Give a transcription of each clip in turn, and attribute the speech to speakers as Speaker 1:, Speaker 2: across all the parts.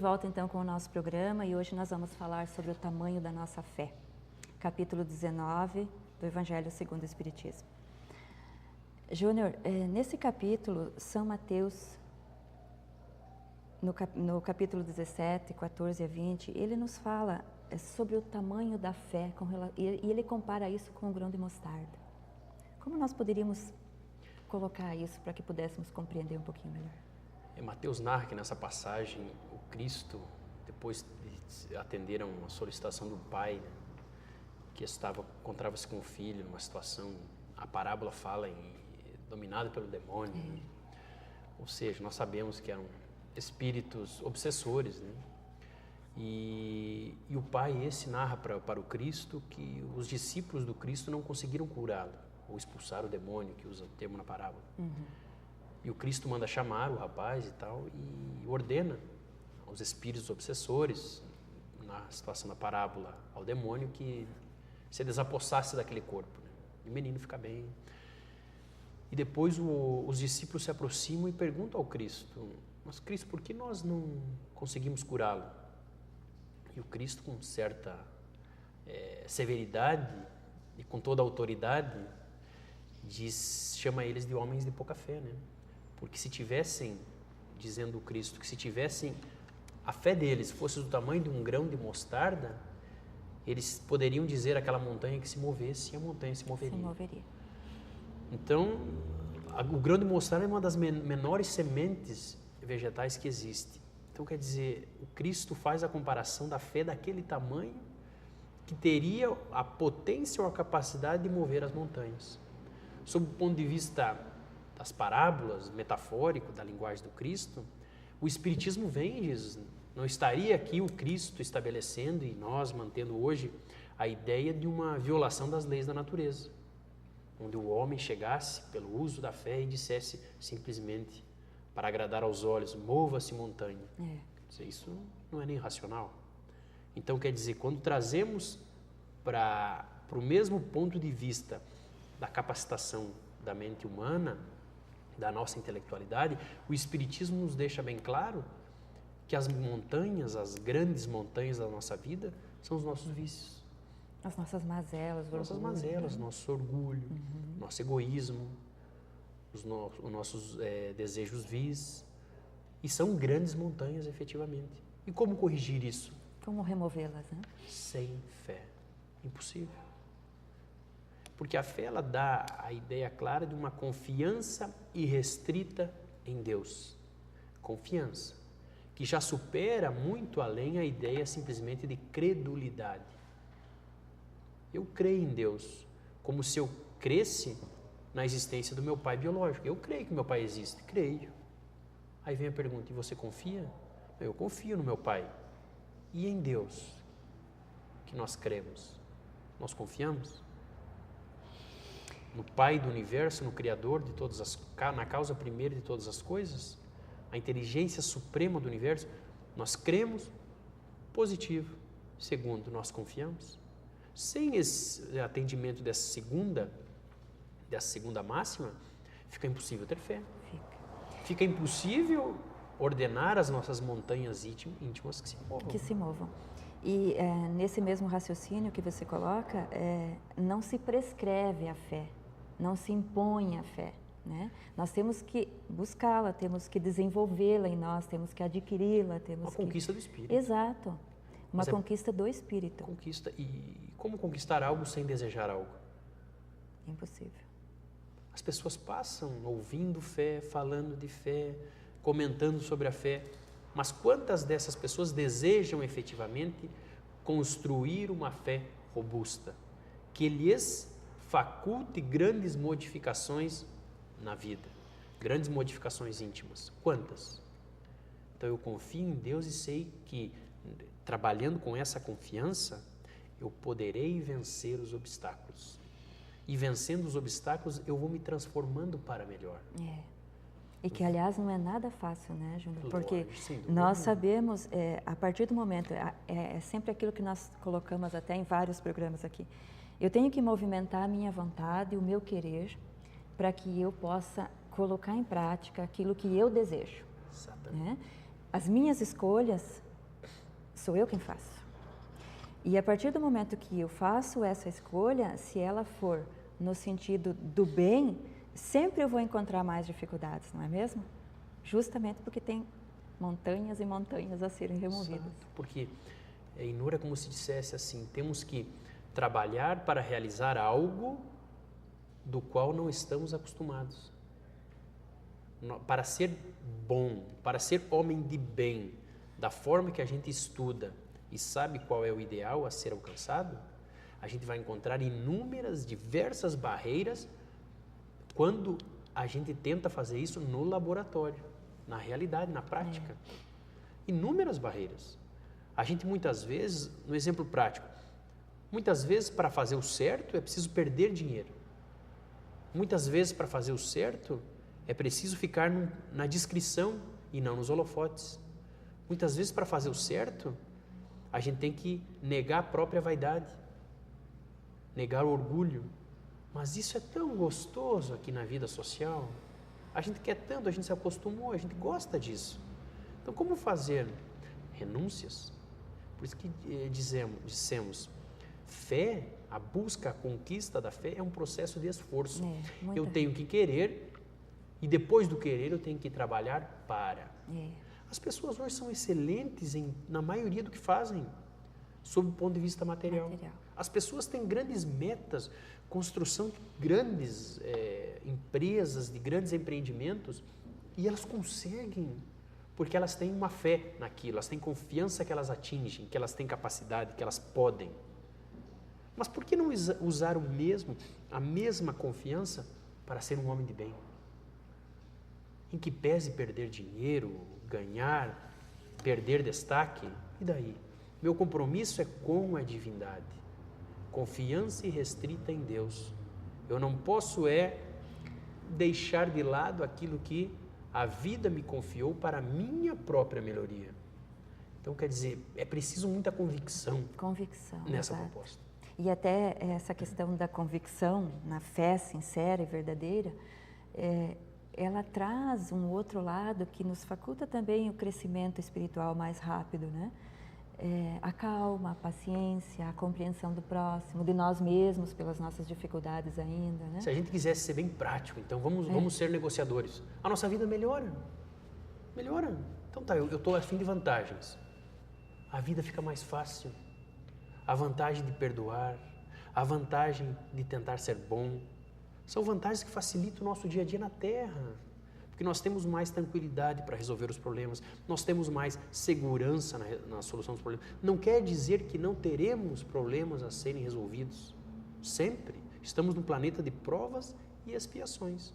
Speaker 1: volta então com o nosso programa e hoje nós vamos falar sobre o tamanho da nossa fé. Capítulo 19 do Evangelho segundo o Espiritismo. Júnior, nesse capítulo, São Mateus, no capítulo 17, 14 a 20, ele nos fala sobre o tamanho da fé e ele compara isso com um grão de mostarda. Como nós poderíamos colocar isso para que pudéssemos compreender um pouquinho melhor?
Speaker 2: Mateus narra que nessa passagem o Cristo, depois de atender a uma solicitação do pai, né, que encontrava-se com o filho numa situação, a parábola fala dominado pelo demônio, né? Ou seja, nós sabemos que eram espíritos obsessores, né? E o pai esse narra para o Cristo que os discípulos do Cristo não conseguiram curá-lo ou expulsar o demônio, que usa o termo na parábola. E o Cristo manda chamar o rapaz e tal, e ordena aos espíritos obsessores, na situação da parábola, ao demônio, que se desapossasse daquele corpo, né? E o menino fica bem. E depois os discípulos se aproximam e perguntam ao Cristo: mas Cristo, por que nós não conseguimos curá-lo? E o Cristo, com certa severidade e com toda a autoridade, chama eles de homens de pouca fé, né? Porque se tivessem, dizendo o Cristo, que se tivessem, a fé deles fosse do tamanho de um grão de mostarda, eles poderiam dizer àquela montanha que se movesse, e a montanha se moveria. Então, o grão de mostarda é uma das menores sementes vegetais que existe. Então, quer dizer, o Cristo faz a comparação da fé daquele tamanho que teria a potência ou a capacidade de mover as montanhas. Sob o ponto de vista das parábolas, metafórico, da linguagem do Cristo, o Espiritismo vem e diz: não estaria aqui o Cristo estabelecendo e nós mantendo hoje a ideia de uma violação das leis da natureza, onde o homem chegasse pelo uso da fé e dissesse simplesmente, para agradar aos olhos, mova-se montanha. Quer dizer, isso não é nem racional. Então, quer dizer, quando trazemos para o mesmo ponto de vista da capacitação da mente humana, da nossa intelectualidade, o Espiritismo nos deixa bem claro que as montanhas, as grandes montanhas da nossa vida, são os nossos vícios.
Speaker 1: As nossas mazelas,
Speaker 2: nosso orgulho, nosso egoísmo, os nossos desejos vis. E são grandes montanhas, efetivamente. E como corrigir isso?
Speaker 1: Como removê-las, né?
Speaker 2: Sem fé. Impossível. Porque a fé, ela dá a ideia clara de uma confiança irrestrita em Deus. Confiança. Que já supera muito além a ideia simplesmente de credulidade. Eu creio em Deus, como se eu cresce na existência do meu pai biológico. Eu creio que meu pai existe, creio. Aí vem a pergunta: e você confia? Eu confio no meu pai. E em Deus, que nós cremos, nós confiamos? No Pai do Universo, no Criador de todas na causa primeira de todas as coisas, a inteligência suprema do Universo, nós cremos? Positivo. Segundo, nós confiamos? Sem esse atendimento dessa segunda máxima, fica impossível ter fé. Fica impossível ordenar as nossas montanhas íntimas que se movam.
Speaker 1: E nesse mesmo raciocínio que você coloca, não se prescreve a fé, não se impõe a fé, né? Nós temos que buscá-la, temos que desenvolvê-la em nós, temos que adquiri-la,
Speaker 2: Uma conquista do espírito.
Speaker 1: Exato. Uma conquista do espírito.
Speaker 2: Conquista. E como conquistar algo sem desejar algo?
Speaker 1: Impossível.
Speaker 2: As pessoas passam ouvindo fé, falando de fé, comentando sobre a fé, mas quantas dessas pessoas desejam efetivamente construir uma fé robusta, que lhes faculte grandes modificações na vida, grandes modificações íntimas? Quantas? Então eu confio em Deus e sei que, trabalhando com essa confiança, eu poderei vencer os obstáculos. E vencendo os obstáculos, eu vou me transformando para melhor.
Speaker 1: E que, aliás, não é nada fácil, né, Júnior? Porque
Speaker 2: Lógico,
Speaker 1: nós sabemos, a partir do momento, é sempre aquilo que nós colocamos até em vários programas aqui. Eu tenho que movimentar a minha vontade, o meu querer, para que eu possa colocar em prática aquilo que eu desejo.
Speaker 2: Exatamente.
Speaker 1: Né? As minhas escolhas sou eu quem faço. E a partir do momento que eu faço essa escolha, se ela for no sentido do bem, sempre eu vou encontrar mais dificuldades, não é mesmo? Justamente porque tem montanhas e montanhas a serem removidas.
Speaker 2: Exato, porque, Inura, é como se dissesse assim, temos que trabalhar para realizar algo do qual não estamos acostumados. Para ser bom, para ser homem de bem, da forma que a gente estuda e sabe qual é o ideal a ser alcançado, a gente vai encontrar inúmeras, diversas barreiras quando a gente tenta fazer isso no laboratório, na realidade, na prática. Inúmeras barreiras. A gente muitas vezes, no exemplo prático, muitas vezes para fazer o certo é preciso perder dinheiro. Muitas vezes para fazer o certo é preciso ficar na discrição e não nos holofotes. Muitas vezes para fazer o certo a gente tem que negar a própria vaidade, negar o orgulho. Mas isso é tão gostoso aqui na vida social. A gente quer tanto, a gente se acostumou, a gente gosta disso. Então, como fazer renúncias? Por isso que dissemos, fé, a busca, a conquista da fé é um processo de esforço. Eu tenho que querer e depois do querer eu tenho que trabalhar para. As pessoas hoje são excelentes na maioria do que fazem, sob o ponto de vista material. As pessoas têm grandes metas, construção de grandes empresas, de grandes empreendimentos, e elas conseguem, porque elas têm uma fé naquilo, elas têm confiança que elas atingem, que elas têm capacidade, que elas podem. Mas por que não usar a mesma confiança para ser um homem de bem? Em que pese perder dinheiro, ganhar, perder destaque, e daí? Meu compromisso é com a divindade. Confiança irrestrita em Deus. Eu não posso deixar de lado aquilo que a vida me confiou para a minha própria melhoria. Então, quer dizer, é preciso muita convicção nessa proposta.
Speaker 1: E até essa questão da convicção na fé sincera e verdadeira, ela traz um outro lado que nos faculta também o crescimento espiritual mais rápido, né? A calma, a paciência, a compreensão do próximo, de nós mesmos pelas nossas dificuldades ainda, né?
Speaker 2: Se a gente quisesse ser bem prático, então vamos ser negociadores. A nossa vida melhora. Então tá, eu estou a fim de vantagens. A vida fica mais fácil. A vantagem de perdoar, a vantagem de tentar ser bom, são vantagens que facilitam o nosso dia a dia na Terra. Porque nós temos mais tranquilidade para resolver os problemas, nós temos mais segurança na solução dos problemas. Não quer dizer que não teremos problemas a serem resolvidos. Sempre. Estamos num planeta de provas e expiações.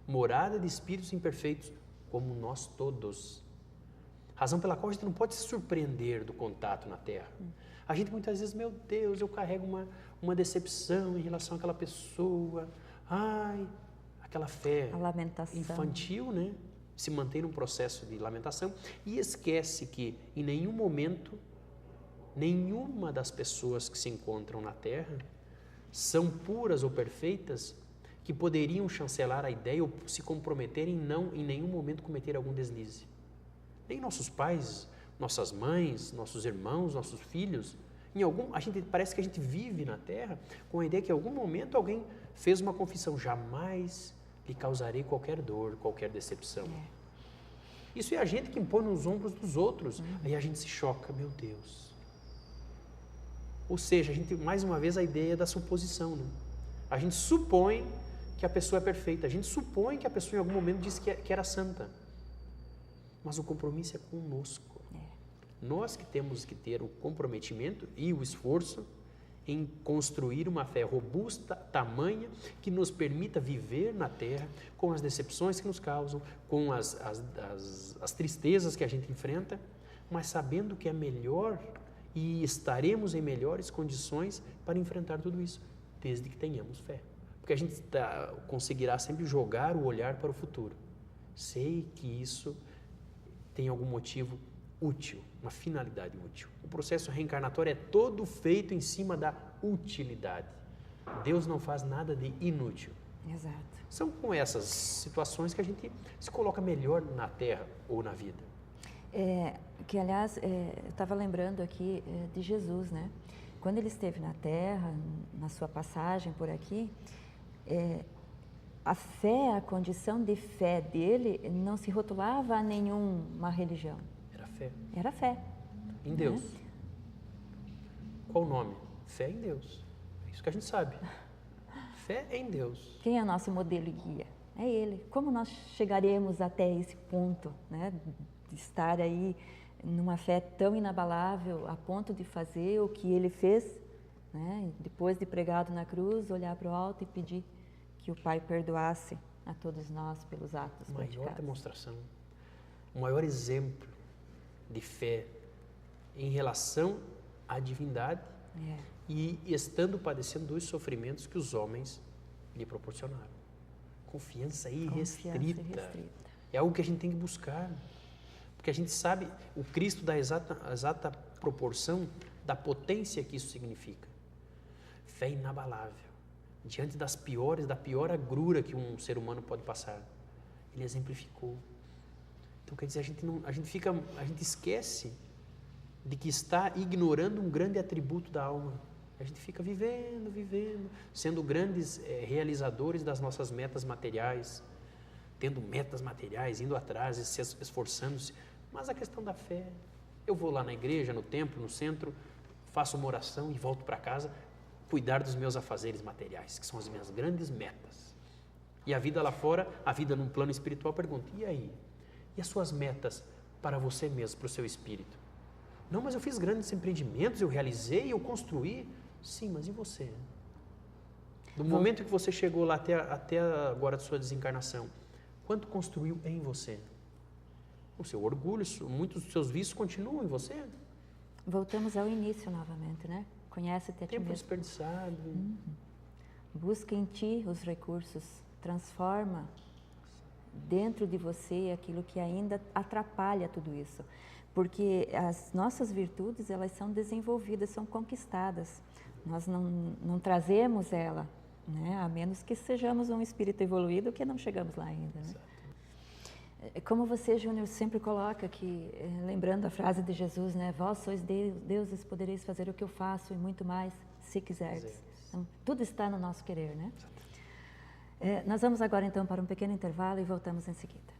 Speaker 2: Morada de espíritos imperfeitos, como nós todos. Razão pela qual a gente não pode se surpreender do contato na Terra. A gente muitas vezes, meu Deus, eu carrego uma decepção em relação àquela pessoa. Ai, aquela fé infantil, né? Se mantém num processo de lamentação e esquece que em nenhum momento, nenhuma das pessoas que se encontram na Terra são puras ou perfeitas que poderiam chancelar a ideia ou se comprometerem não em nenhum momento cometer algum deslize. Nem nossos pais, nossas mães, nossos irmãos, nossos filhos. Parece que a gente vive na Terra com a ideia que em algum momento alguém fez uma confissão: jamais lhe causarei qualquer dor, qualquer decepção. Isso é a gente que impõe nos ombros dos outros. Aí a gente se choca, meu Deus. Ou seja, mais uma vez a ideia da suposição, né? A gente supõe que a pessoa é perfeita, a gente supõe que a pessoa em algum momento disse que era santa. Mas o compromisso é conosco. Nós que temos que ter o comprometimento e o esforço em construir uma fé robusta, tamanha, que nos permita viver na Terra com as decepções que nos causam, com as tristezas que a gente enfrenta, mas sabendo que é melhor e estaremos em melhores condições para enfrentar tudo isso, desde que tenhamos fé. Porque a gente conseguirá sempre jogar o olhar para o futuro. Sei que isso tem algum motivo útil, uma finalidade útil. O processo reencarnatório é todo feito em cima da utilidade. Deus não faz nada de inútil.
Speaker 1: Exato.
Speaker 2: São com essas situações que a gente se coloca melhor na Terra ou na vida.
Speaker 1: Que aliás, eu estava lembrando aqui de Jesus, né? Quando ele esteve na Terra, na sua passagem por aqui, a fé, a condição de fé dele não se rotulava a nenhuma religião.
Speaker 2: Era fé.
Speaker 1: Era fé.
Speaker 2: Em Deus. Qual o nome? Fé em Deus. É isso que a gente sabe. Fé em Deus.
Speaker 1: Quem é nosso modelo e guia? É Ele. Como nós chegaremos até esse ponto, né? De estar aí numa fé tão inabalável a ponto de fazer o que Ele fez, né? Depois de pregado na cruz, olhar para o alto e pedir que o Pai perdoasse a todos nós pelos atos praticados.
Speaker 2: A maior demonstração, o maior exemplo de fé em relação à divindade e estando padecendo dos sofrimentos que os homens lhe proporcionaram. Confiança irrestrita. É algo que a gente tem que buscar. Porque a gente sabe, o Cristo dá a exata proporção da potência que isso significa. Fé inabalável. Diante da pior agrura que um ser humano pode passar. Ele exemplificou. Então, quer dizer, a gente esquece de que está ignorando um grande atributo da alma. A gente fica vivendo, sendo grandes realizadores das nossas metas materiais, tendo metas materiais, indo atrás, se esforçando-se. Mas a questão da fé, eu vou lá na igreja, no templo, no centro, faço uma oração e volto para casa, cuidar dos meus afazeres materiais, que são as minhas grandes metas. E a vida lá fora, a vida num plano espiritual, pergunta, e aí? E as suas metas para você mesmo, para o seu espírito? Não, mas eu fiz grandes empreendimentos, eu realizei, eu construí. Sim, mas e você? Do momento que você chegou lá até agora de sua desencarnação, quanto construiu em você? O seu orgulho, muitos dos seus vícios continuam em você?
Speaker 1: Voltamos ao início novamente, né? Conhece-te a ti
Speaker 2: Tempo
Speaker 1: mesmo.
Speaker 2: desperdiçado.
Speaker 1: Busca em ti os recursos, transforma dentro de você aquilo que ainda atrapalha tudo isso. Porque as nossas virtudes, elas são desenvolvidas, são conquistadas. Nós não trazemos ela, né? A menos que sejamos um espírito evoluído que não chegamos lá ainda, né? Como você, Júnior, sempre coloca aqui, lembrando a frase de Jesus, né? Vós sois deuses, podereis fazer o que eu faço e muito mais, se quiserdes. Então, tudo está no nosso querer, né? Nós vamos agora, então, para um pequeno intervalo e voltamos em seguida.